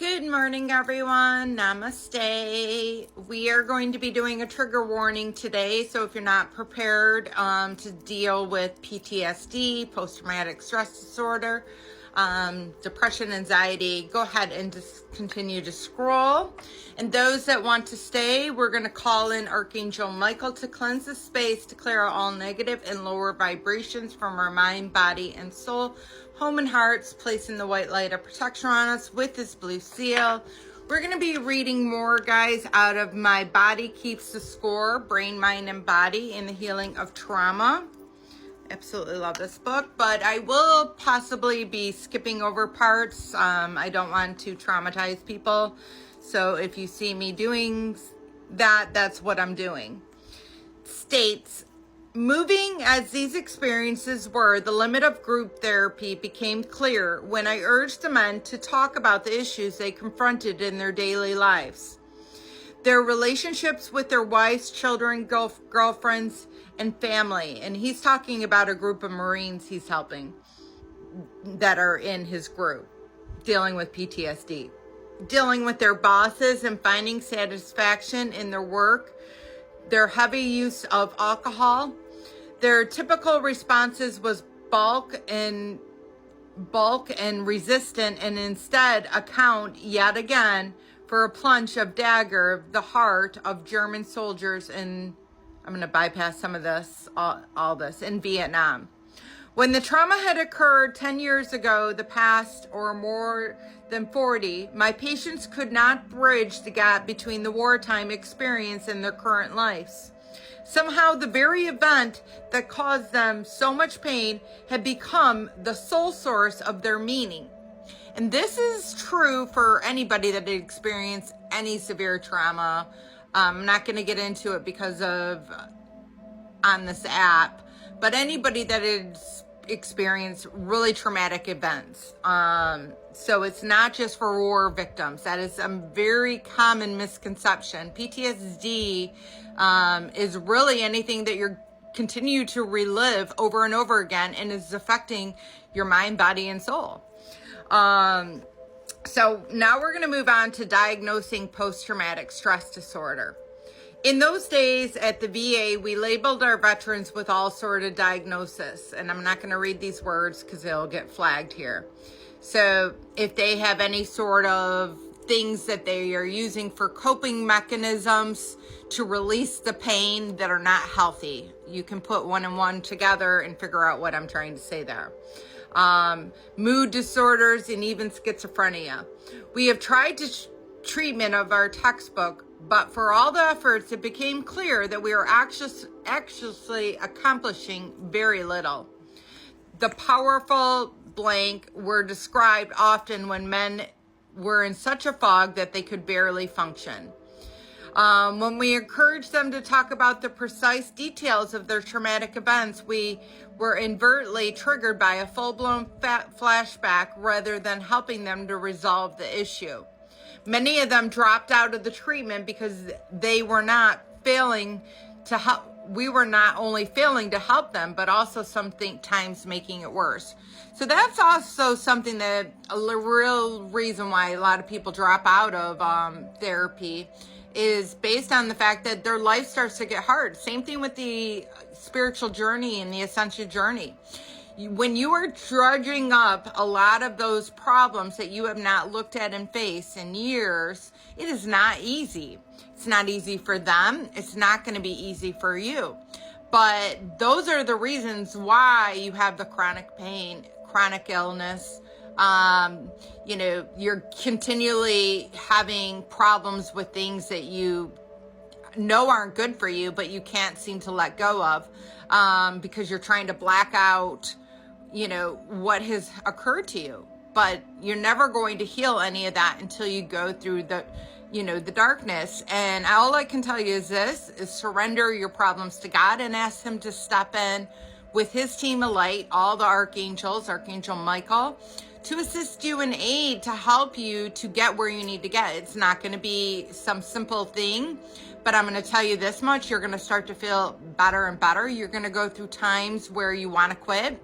Good morning, everyone. Namaste. We are going to be doing a trigger warning today. So if you're not prepared to deal with PTSD, post-traumatic stress disorder, depression, anxiety, go ahead and just continue to scroll. And those that want to stay, we're going to call in Archangel Michael to cleanse the space, to clear out all negative and lower vibrations from our mind, body, and soul, home and hearts, placing the white light of protection on us with this blue seal. We're going to be reading more, guys, out of My Body Keeps the Score, Brain, Mind, and Body in the Healing of Trauma. Absolutely love this book, but I will possibly be skipping over parts. I don't want to traumatize people. So if you see me doing that, that's what I'm doing. States, moving as these experiences were, the limit of group therapy became clear when I urged the men to talk about the issues they confronted in their daily lives. Their relationships with their wives, children, girlfriends, and family. And he's talking about a group of Marines he's helping that are in his group, dealing with PTSD. Dealing with their bosses and finding satisfaction in their work. Their heavy use of alcohol. Their typical responses was bulk and resistant, and instead account yet again for a plunge of dagger the heart of German soldiers in, I'm going to bypass some of this, all this, in Vietnam. When the trauma had occurred 10 years ago, the past, or more than 40, my patients could not bridge the gap between the wartime experience and their current lives. Somehow the very event that caused them so much pain had become the sole source of their meaning. And this is true for anybody that experienced any severe trauma. I'm not going to get into it because of on this app, but anybody that has experienced really traumatic events. So it's not just for war victims. That is a very common misconception. PTSD is really anything that you're continue to relive over and over again and is affecting your mind, body, and soul. So now we're going to move on to diagnosing post-traumatic stress disorder. In those days at the VA, we labeled our veterans with all sort of diagnosis, and I'm not going to read these words because they'll get flagged here. So if they have any sort of things that they are using for coping mechanisms to release the pain that are not healthy, you can put one and one together and figure out what I'm trying to say there. Mood disorders, and even schizophrenia. We have tried treatment of our textbook, but for all the efforts, it became clear that we are actually accomplishing very little. The powerful blank were described often when men were in such a fog that they could barely function. When we encouraged them to talk about the precise details of their traumatic events, we were inadvertently triggered by a full-blown flashback rather than helping them to resolve the issue. Many of them dropped out of the treatment because they were not failing to help. We were not only failing to help them, but also sometimes making it worse. So that's also something that a real reason why a lot of people drop out of therapy is based on the fact that their life starts to get hard. Same thing with the spiritual journey and the ascension journey. When you are drudging up a lot of those problems that you have not looked at and faced in years, it is not easy. It's not easy for them. It's not going to be easy for you. But those are the reasons why you have the chronic pain, chronic illness. You're continually having problems with things that you know aren't good for you, but you can't seem to let go of because you're trying to black out, what has occurred to you. But you're never going to heal any of that until you go through the darkness. And all I can tell you is surrender your problems to God and ask him to step in with his team of light, all the archangels, Archangel Michael, to assist you and aid to help you to get where you need to get. It's not going to be some simple thing, but I'm going to tell you this much. You're going to start to feel better and better. You're going to go through times where you want to quit,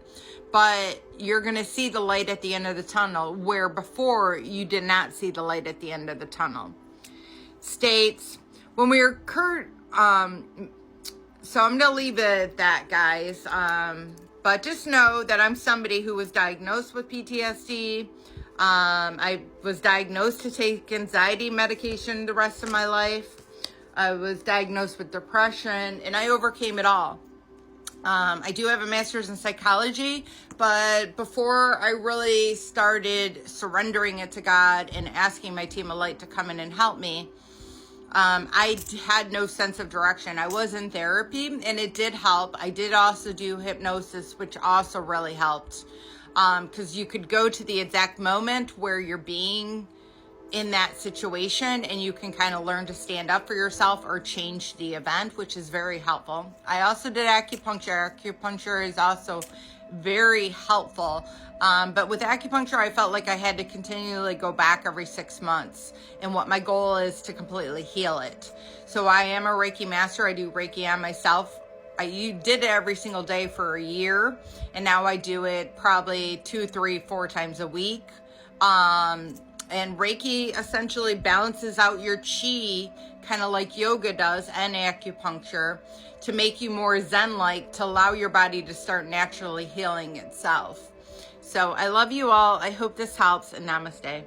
but you're going to see the light at the end of the tunnel, where before you did not see the light at the end of the tunnel. States, when we were so I'm going to leave it at that, guys. But just know that I'm somebody who was diagnosed with PTSD. I was diagnosed to take anxiety medication the rest of my life. I was diagnosed with depression, and I overcame it all. I do have a master's in psychology, but before I really started surrendering it to God and asking my team of light to come in and help me, I had no sense of direction. I was in therapy, and it did help. I did also do hypnosis, which also really helped, because you could go to the exact moment where you're being in that situation, and you can kind of learn to stand up for yourself or change the event, which is very helpful. I also did acupuncture. Acupuncture is also very helpful. But with acupuncture, I felt like I had to continually go back every 6 months. And what my goal is to completely heal it. So I am a Reiki master. I do Reiki on myself. You did it every single day for a year. And now I do it probably 2, 3, 4 times a week. And Reiki essentially balances out your chi, kind of like yoga does, and acupuncture, to make you more zen-like, to allow your body to start naturally healing itself. So I love you all. I hope this helps, and namaste.